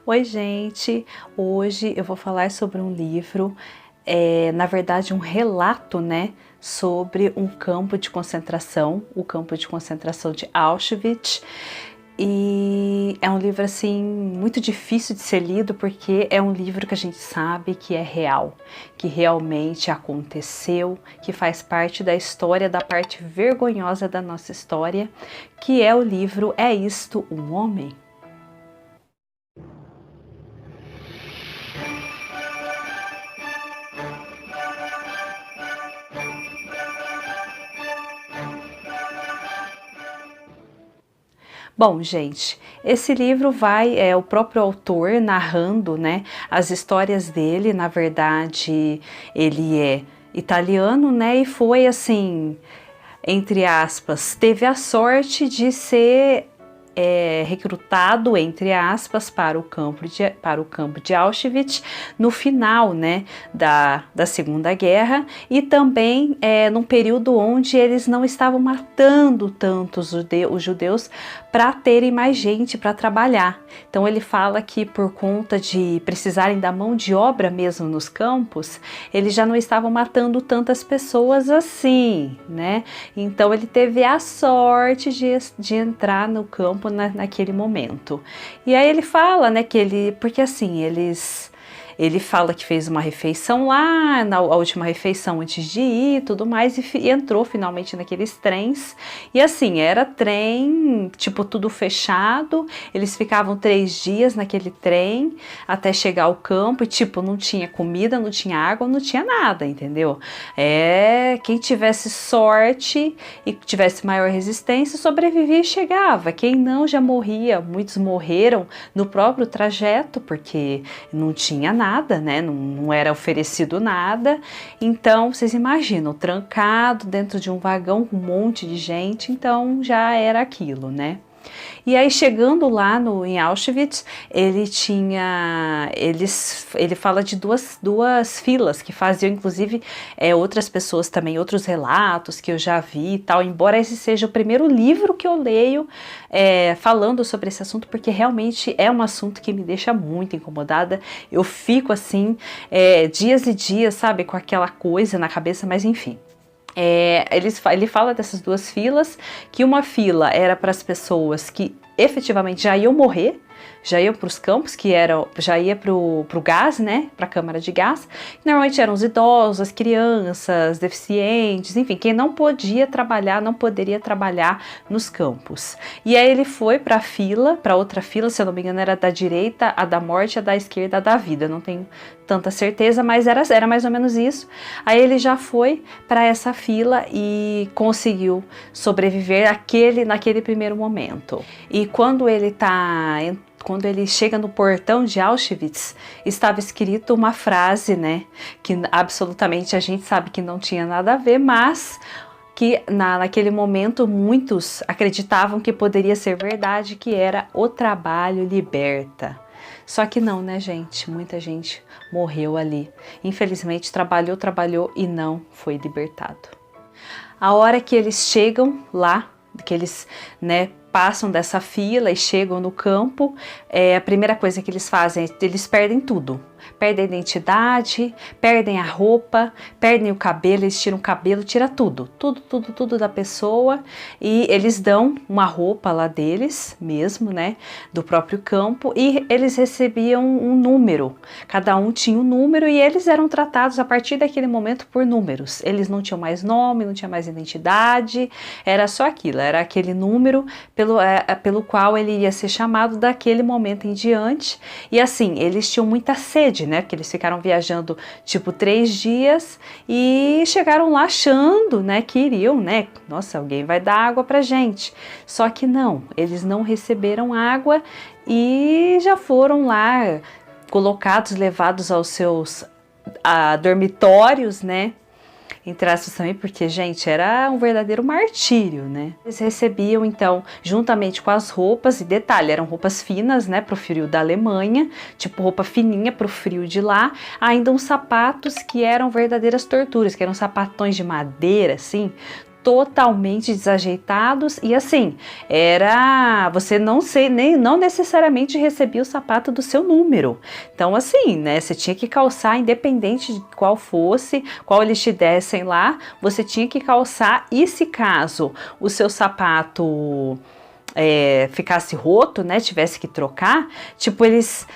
Oi, gente! Hoje eu vou falar sobre um livro, na verdade um relato, né, sobre um campo de concentração, o campo de concentração de Auschwitz. E é um livro assim muito difícil de ser lido porque é um livro que a gente sabe que é real, que realmente aconteceu, que faz parte da história, da parte vergonhosa da nossa história, que é o livro É Isto um Homem? Bom, gente, esse livro é o próprio autor narrando, né, as histórias dele. Na verdade, ele é italiano, né, e foi assim, entre aspas, teve a sorte de ser recrutado, entre aspas, para o campo de Auschwitz no final, né, da Segunda Guerra, e também num período onde eles não estavam matando tanto os judeus para terem mais gente para trabalhar. Então ele fala que por conta de precisarem da mão de obra mesmo nos campos, eles já não estavam matando tantas pessoas assim, né? Então ele teve a sorte de entrar no campo naquele momento. E aí ele fala, né, porque assim, ele fala que fez uma refeição lá, a última refeição antes de ir e tudo mais, e entrou finalmente naqueles trens. E assim, era trem, tipo, tudo fechado. Eles ficavam 3 dias naquele trem até chegar ao campo e, tipo, não tinha comida, não tinha água, não tinha nada, entendeu? Quem tivesse sorte e tivesse maior resistência sobrevivia e chegava. Quem não já morria. Muitos morreram no próprio trajeto porque não tinha nada, né? Não era oferecido nada. Então, vocês imaginam, trancado dentro de um vagão com um monte de gente, então já era aquilo, né? E aí, chegando lá em Auschwitz, ele fala de duas filas que faziam, inclusive, outras pessoas também, outros relatos que eu já vi e tal, embora esse seja o primeiro livro que eu leio falando sobre esse assunto, porque realmente é um assunto que me deixa muito incomodada. Eu fico assim, dias e dias, sabe, com aquela coisa na cabeça, mas enfim. Ele fala dessas duas filas, que uma fila era para as pessoas que efetivamente já iam morrer, já iam para os campos, já ia para o gás, né, para a câmara de gás, que normalmente eram os idosos, as crianças, deficientes, enfim, quem não podia trabalhar, não poderia trabalhar nos campos. E aí ele foi para outra fila, se eu não me engano era da direita, a da morte, a da esquerda, a da vida, não tenho tanta certeza, mas era mais ou menos isso. Aí ele já foi para essa fila e conseguiu sobreviver naquele primeiro momento. E quando ele chega no portão de Auschwitz, estava escrito uma frase, né, que absolutamente a gente sabe que não tinha nada a ver, mas que naquele momento muitos acreditavam que poderia ser verdade, que era: o trabalho liberta. Só que não, né, gente? Muita gente morreu ali. Infelizmente, trabalhou e não foi libertado. A hora que eles chegam lá, que eles, né, passam dessa fila e chegam no campo, a primeira coisa que eles fazem, eles perdem tudo. Perdem a identidade, perdem a roupa, perdem o cabelo, eles tiram o cabelo, tira tudo da pessoa, e eles dão uma roupa lá deles mesmo, né, do próprio campo, e eles recebiam um número, cada um tinha um número, e eles eram tratados a partir daquele momento por números. Eles não tinham mais nome, não tinha mais identidade, era só aquilo, era aquele número pelo qual ele ia ser chamado daquele momento em diante. E assim, eles tinham muita sede, né, porque eles ficaram viajando tipo 3 dias e chegaram lá achando, né, que iriam, né, nossa, alguém vai dar água pra gente. Só que não, eles não receberam água e já foram lá colocados, levados aos seus dormitórios, né, entre aspas também, porque, gente, era um verdadeiro martírio, né? Eles recebiam, então, juntamente com as roupas, e detalhe, eram roupas finas, né, pro frio da Alemanha, tipo roupa fininha pro frio de lá, ainda uns sapatos que eram verdadeiras torturas, que eram sapatões de madeira, assim, totalmente desajeitados e assim, você não necessariamente recebia o sapato do seu número. Então assim, né, você tinha que calçar independente de qual fosse, qual eles te dessem lá, você tinha que calçar e se caso o seu sapato ficasse roto, né, tivesse que trocar, tipo, eles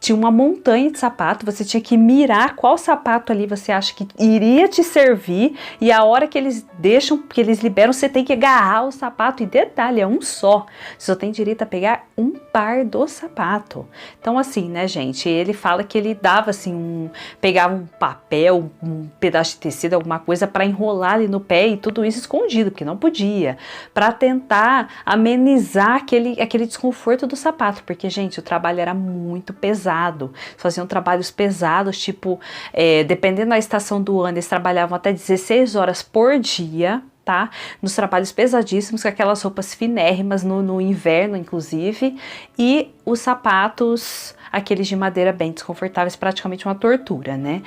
tinham uma montanha de sapato, você tinha que mirar qual sapato ali você acha que iria te servir, e a hora que eles deixam, que eles liberam, você tem que agarrar o sapato, e detalhe, é um só, você só tem direito a pegar um par do sapato. Então assim, né, gente, ele fala que ele dava assim, pegava um papel, um pedaço de tecido, alguma coisa para enrolar ali no pé, e tudo isso escondido, porque não podia, para tentar amenizar aquele desconforto do sapato, porque, gente, o trabalho era muito pesado, faziam trabalhos pesados, tipo, dependendo da estação do ano, eles trabalhavam até 16 horas por dia, tá? Nos trabalhos pesadíssimos, com aquelas roupas finérrimas no inverno, inclusive, e os sapatos, aqueles de madeira bem desconfortáveis, praticamente uma tortura, né?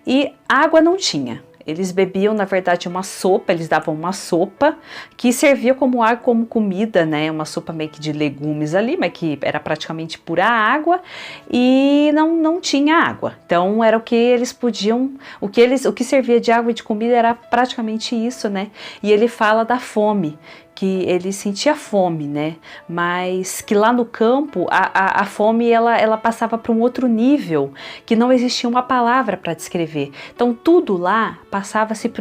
E água não tinha. Eles bebiam, na verdade, uma sopa, eles davam uma sopa que servia como água, como comida, né? Uma sopa meio que de legumes ali, mas que era praticamente pura água e não tinha água. Então era o que eles podiam, o que servia de água e de comida era praticamente isso, né? E ele fala da fome, que ele sentia fome, né? Mas que lá no campo a fome ela passava para um outro nível, que não existia uma palavra para descrever. Então tudo lá passava-se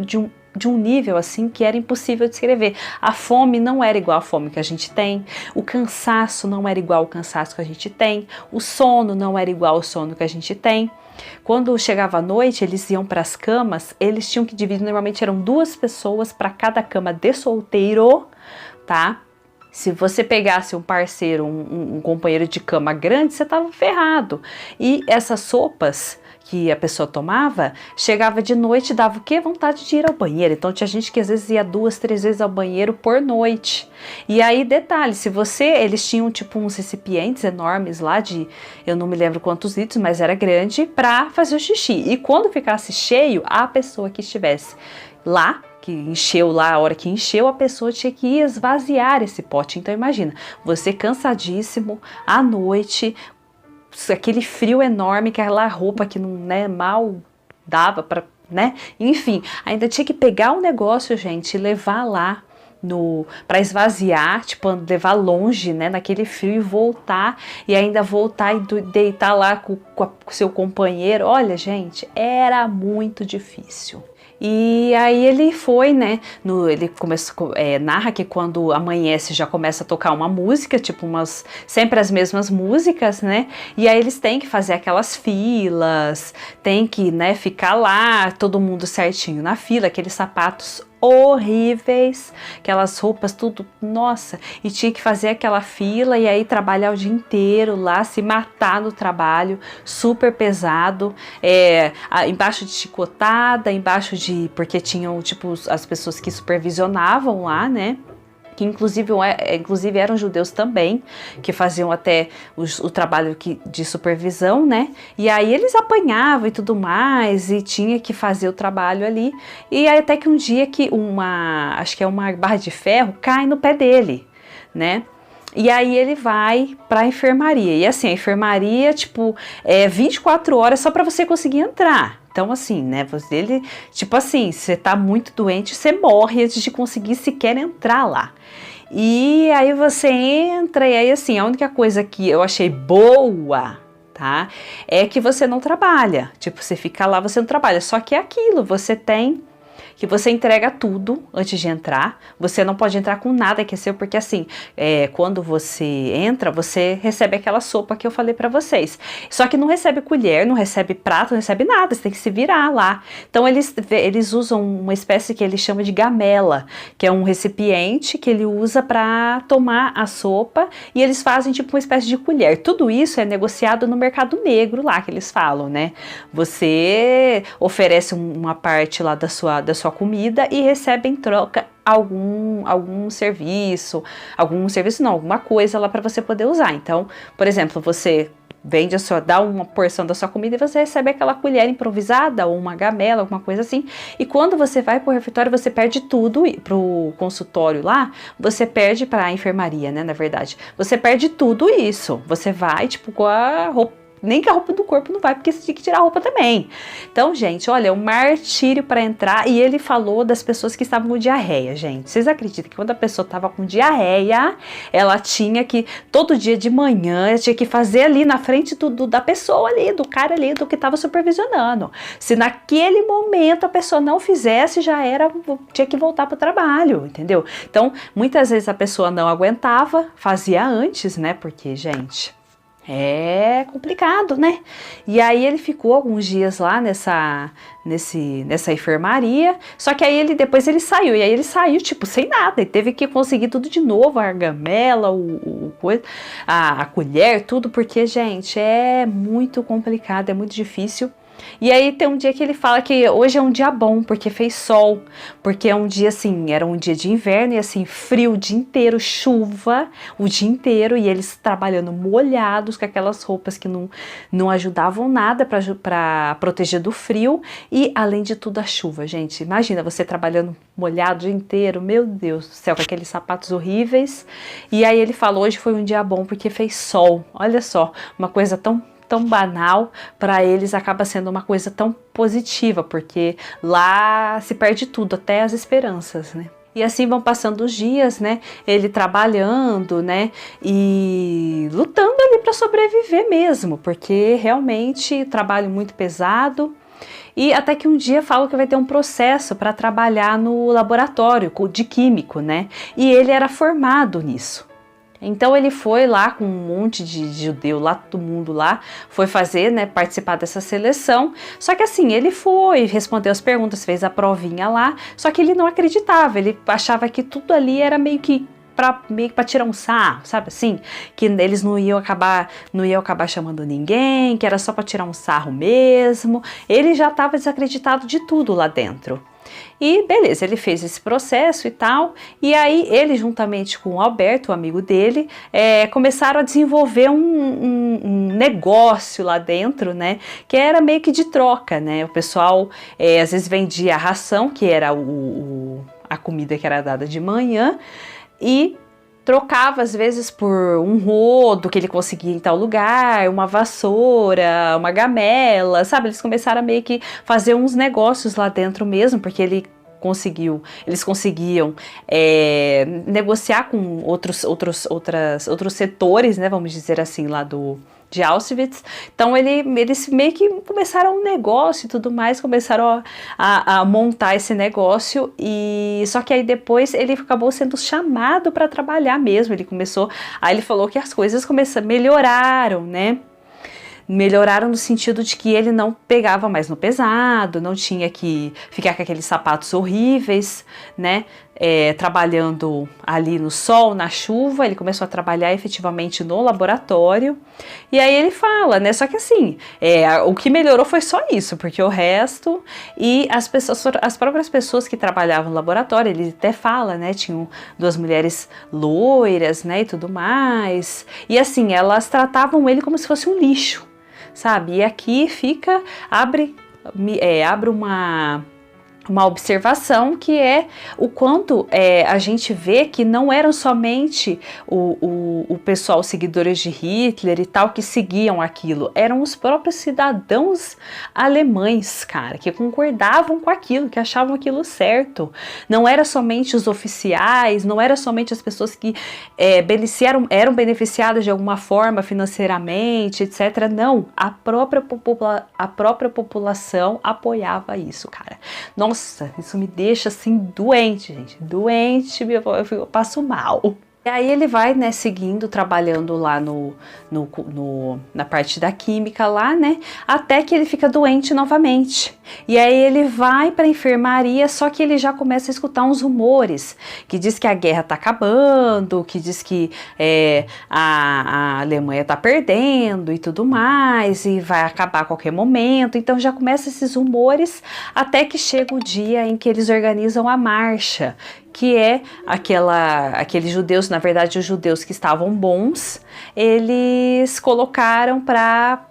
de um nível assim que era impossível de descrever. A fome não era igual à fome que a gente tem, o cansaço não era igual ao cansaço que a gente tem, o sono não era igual ao sono que a gente tem. Quando chegava a noite, eles iam para as camas, eles tinham que dividir, normalmente eram 2 pessoas para cada cama de solteiro, tá? Se você pegasse um parceiro, um companheiro de cama grande, você estava ferrado. E essas sopas que a pessoa tomava, chegava de noite e dava o quê? Vontade de ir ao banheiro. Então tinha gente que às vezes ia 2, 3 vezes ao banheiro por noite. E aí, detalhe, eles tinham tipo uns recipientes enormes lá eu não me lembro quantos litros, mas era grande, para fazer o xixi. E quando ficasse cheio, a pessoa que estivesse lá, que encheu lá, a hora que encheu, a pessoa tinha que esvaziar esse pote. Então imagina, você cansadíssimo, à noite, aquele frio enorme, aquela roupa que não, né, mal dava para, né, enfim, ainda tinha que pegar o negócio, gente, e levar lá para esvaziar, tipo, levar longe, né, naquele frio e voltar, e ainda voltar e deitar lá com o seu companheiro. Olha, gente, era muito difícil. E aí ele foi, né, ele começou, narra que quando amanhece já começa a tocar uma música, tipo sempre as mesmas músicas, né, e aí eles têm que fazer aquelas filas, tem que, né, ficar lá, todo mundo certinho na fila, aqueles sapatos horríveis, aquelas roupas tudo, nossa, e tinha que fazer aquela fila e aí trabalhar o dia inteiro lá, se matar no trabalho, super pesado, embaixo de chicotada, porque tinham tipo as pessoas que supervisionavam lá, né, que inclusive eram judeus também, que faziam até o trabalho de supervisão, né? E aí eles apanhavam e tudo mais, e tinha que fazer o trabalho ali. E aí até que um dia que acho que é uma barra de ferro, cai no pé dele, né? E aí ele vai pra enfermaria. E assim, a enfermaria, tipo, 24 horas só pra você conseguir entrar. Então, assim, né, tipo assim, você tá muito doente, você morre antes de conseguir sequer entrar lá. E aí você entra, e aí assim, a única coisa que eu achei boa, tá, é que você não trabalha. Tipo, você fica lá, você não trabalha. Só que é aquilo, que você entrega tudo antes de entrar, você não pode entrar com nada que é seu, porque assim, quando você entra, você recebe aquela sopa que eu falei pra vocês, só que não recebe colher, não recebe prato, não recebe nada, você tem que se virar lá. Então eles usam uma espécie que eles chamam de gamela, que é um recipiente que ele usa pra tomar a sopa, e eles fazem tipo uma espécie de colher. Tudo isso é negociado no mercado negro lá, que eles falam, né? Você oferece uma parte lá da sua comida e recebe em troca algum serviço, alguma coisa lá para você poder usar. Então, por exemplo, você vende dá uma porção da sua comida e você recebe aquela colher improvisada ou uma gamela, alguma coisa assim. E quando você vai pro refeitório, você perde tudo, pro consultório lá, você perde pra enfermaria, né, na verdade. Você perde tudo isso. Você vai, tipo, com a roupa, nem que a roupa do corpo não vai, porque você tem que tirar a roupa também. Então, gente, olha, é um martírio para entrar. E ele falou das pessoas que estavam com diarreia, gente. Vocês acreditam que quando a pessoa estava com diarreia, ela tinha que, todo dia de manhã, tinha que fazer ali na frente da pessoa ali, do cara ali, do que estava supervisionando. Se naquele momento a pessoa não fizesse, já era, tinha que voltar para o trabalho, entendeu? Então, muitas vezes a pessoa não aguentava, fazia antes, né? Porque, gente, é complicado, né? E aí ele ficou alguns dias lá nessa enfermaria, só que aí depois ele saiu, e aí ele saiu tipo sem nada, ele teve que conseguir tudo de novo, a argamela, a colher, tudo, porque, gente, é muito complicado, é muito difícil. E aí tem um dia que ele fala que hoje é um dia bom, porque fez sol, porque é um dia assim, era um dia de inverno e assim, frio o dia inteiro, chuva o dia inteiro, e eles trabalhando molhados com aquelas roupas que não ajudavam nada para proteger do frio, e além de tudo a chuva, gente, imagina você trabalhando molhado o dia inteiro, meu Deus do céu, com aqueles sapatos horríveis. E aí ele falou, hoje foi um dia bom porque fez sol, olha só, uma coisa tão banal, para eles acaba sendo uma coisa tão positiva, porque lá se perde tudo, até as esperanças, né? E assim vão passando os dias, né? Ele trabalhando, né? E lutando ali para sobreviver mesmo, porque realmente trabalho muito pesado. E até que um dia fala que vai ter um processo para trabalhar no laboratório de químico, né? E ele era formado nisso. Então ele foi lá com um monte de judeu lá, todo mundo lá, foi fazer, né, participar dessa seleção. Só que assim, ele foi, respondeu as perguntas, fez a provinha lá, só que ele não acreditava, ele achava que tudo ali era meio que para tirar um sarro, sabe assim? Que eles não iam acabar chamando ninguém, que era só para tirar um sarro mesmo. Ele já estava desacreditado de tudo lá dentro. E beleza, ele fez esse processo e tal, e aí ele juntamente com o Alberto, o amigo dele, começaram a desenvolver um negócio lá dentro, né, que era meio que de troca, né, o pessoal às vezes vendia a ração, que era a comida que era dada de manhã, e trocava às vezes por um rodo que ele conseguia em tal lugar, uma vassoura, uma gamela, sabe? Eles começaram a meio que fazer uns negócios lá dentro mesmo, porque eles conseguiam negociar com outros setores, né? Vamos dizer assim, lá de Auschwitz. Então eles meio que começaram um negócio e tudo mais, começaram a montar esse negócio, e só que aí depois ele acabou sendo chamado para trabalhar mesmo. Aí ele falou que as coisas melhoraram, né? Melhoraram no sentido de que ele não pegava mais no pesado, não tinha que ficar com aqueles sapatos horríveis, né? Trabalhando ali no sol, na chuva. Ele começou a trabalhar efetivamente no laboratório. E aí ele fala, né? Só que assim, o que melhorou foi só isso, porque o resto, e as próprias pessoas que trabalhavam no laboratório, ele até fala, né? Tinham duas mulheres loiras, né? E tudo mais. E assim, elas tratavam ele como se fosse um lixo, sabe? E aqui abre uma observação, que é o quanto a gente vê que não eram somente o pessoal, os seguidores de Hitler e tal, que seguiam aquilo, eram os próprios cidadãos alemães, cara, que concordavam com aquilo, que achavam aquilo certo. Não era somente os oficiais, não era somente as pessoas que eram beneficiadas de alguma forma financeiramente, etc. Não, a própria população apoiava isso, cara. Nossa, isso me deixa assim doente, gente. Doente, eu passo mal. E aí ele vai, né, seguindo, trabalhando lá na parte da química lá, né, até que ele fica doente novamente. E aí ele vai para a enfermaria, só que ele já começa a escutar uns rumores, que diz que a guerra tá acabando, que diz que a Alemanha tá perdendo e tudo mais, e vai acabar a qualquer momento. Então já começa esses rumores, até que chega o dia em que eles organizam a marcha, que é aqueles judeus, na verdade os judeus que estavam bons, eles colocaram para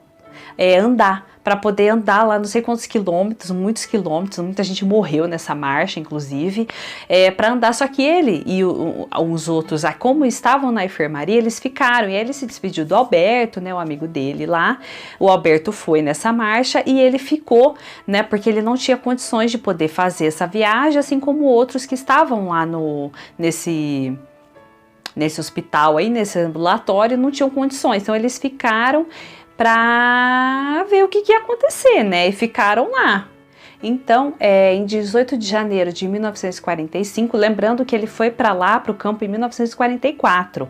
para poder andar lá não sei quantos quilômetros, muita gente morreu nessa marcha, inclusive, para andar, só que ele e os outros, como estavam na enfermaria, eles ficaram, e aí ele se despediu do Alberto, né, o amigo dele lá, o Alberto foi nessa marcha e ele ficou, né, porque ele não tinha condições de poder fazer essa viagem, assim como outros que estavam lá nesse hospital aí, nesse ambulatório, não tinham condições, então eles ficaram para ver o que ia acontecer, né? E ficaram lá. Então, em 18 de janeiro de 1945, lembrando que ele foi para lá, para o campo, em 1944.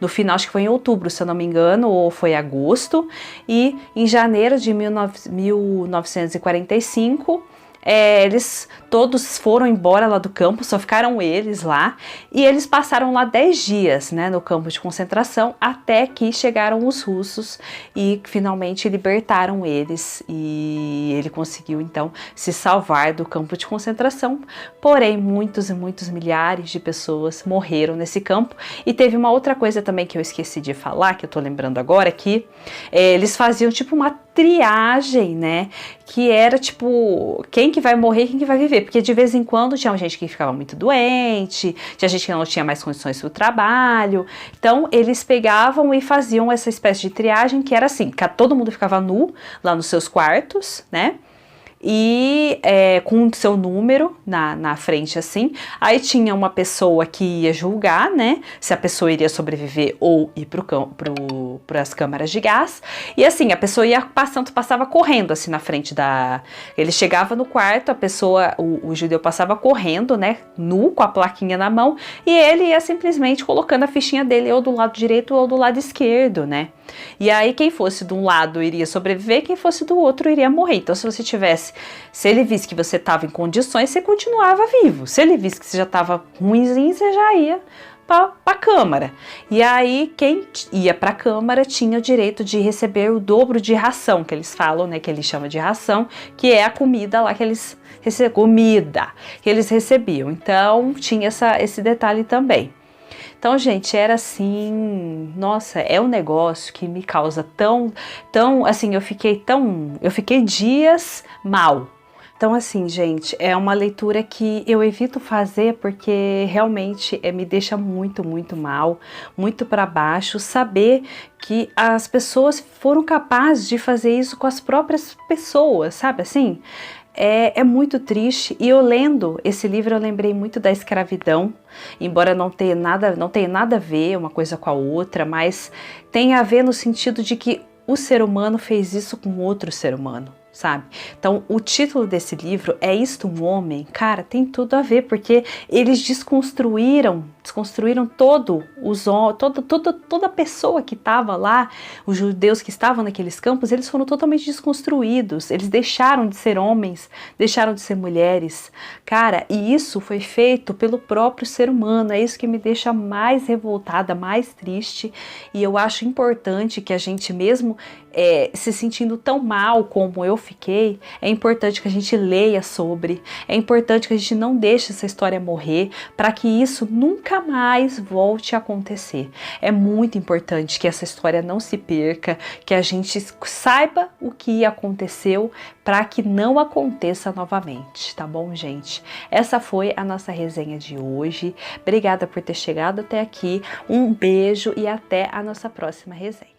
No final, acho que foi em outubro, se eu não me engano, ou foi agosto. E em janeiro de 1945, eles todos foram embora lá do campo, só ficaram eles lá, e eles passaram lá 10 dias, né, no campo de concentração, até que chegaram os russos e finalmente libertaram eles, e ele conseguiu então se salvar do campo de concentração. Porém, muitos e muitos milhares de pessoas morreram nesse campo. E teve uma outra coisa também que eu esqueci de falar, que eu tô lembrando agora, que eles faziam tipo uma triagem, né, que era tipo, quem que vai morrer, quem que vai viver, porque de vez em quando tinha gente que ficava muito doente, tinha gente que não tinha mais condições para o trabalho, então eles pegavam e faziam essa espécie de triagem, que era assim, que todo mundo ficava nu lá nos seus quartos, né, e com o seu número na frente assim, aí tinha uma pessoa que ia julgar, né, se a pessoa iria sobreviver ou ir para as câmaras de gás, e assim, a pessoa ia passava correndo assim na frente ele chegava no quarto, a pessoa, o judeu passava correndo, né, nu, com a plaquinha na mão, e ele ia simplesmente colocando a fichinha dele ou do lado direito ou do lado esquerdo, né. E aí quem fosse de um lado iria sobreviver, quem fosse do outro iria morrer. Então se ele visse que você estava em condições, você continuava vivo. Se ele visse que você já estava ruimzinho, você já ia para a câmara. E aí quem ia para a câmara tinha o direito de receber o dobro de ração, que eles falam, né, que eles chamam de ração, que é a comida lá que eles recebiam. Então tinha esse detalhe também. Então, gente, era assim, nossa, é um negócio que me causa assim, eu fiquei dias mal. Então, assim, gente, é uma leitura que eu evito fazer porque realmente me deixa muito, muito mal, muito para baixo, saber que as pessoas foram capazes de fazer isso com as próprias pessoas, sabe assim? É muito triste, e eu lendo esse livro eu lembrei muito da escravidão, embora não tenha nada a ver uma coisa com a outra, mas tem a ver no sentido de que o ser humano fez isso com outro ser humano, sabe? Então o título desse livro é Isto um Homem? Cara, tem tudo a ver, porque eles desconstruíram toda a pessoa que estava lá, os judeus que estavam naqueles campos, eles foram totalmente desconstruídos, eles deixaram de ser homens, deixaram de ser mulheres, cara, e isso foi feito pelo próprio ser humano. É isso que me deixa mais revoltada, mais triste, e eu acho importante que a gente mesmo se sentindo tão mal como eu fiquei, é importante que a gente leia sobre, é importante que a gente não deixe essa história morrer, para que isso nunca mais volte a acontecer. É muito importante que essa história não se perca, que a gente saiba o que aconteceu para que não aconteça novamente, tá bom, gente? Essa foi a nossa resenha de hoje. Obrigada por ter chegado até aqui, um beijo e até a nossa próxima resenha.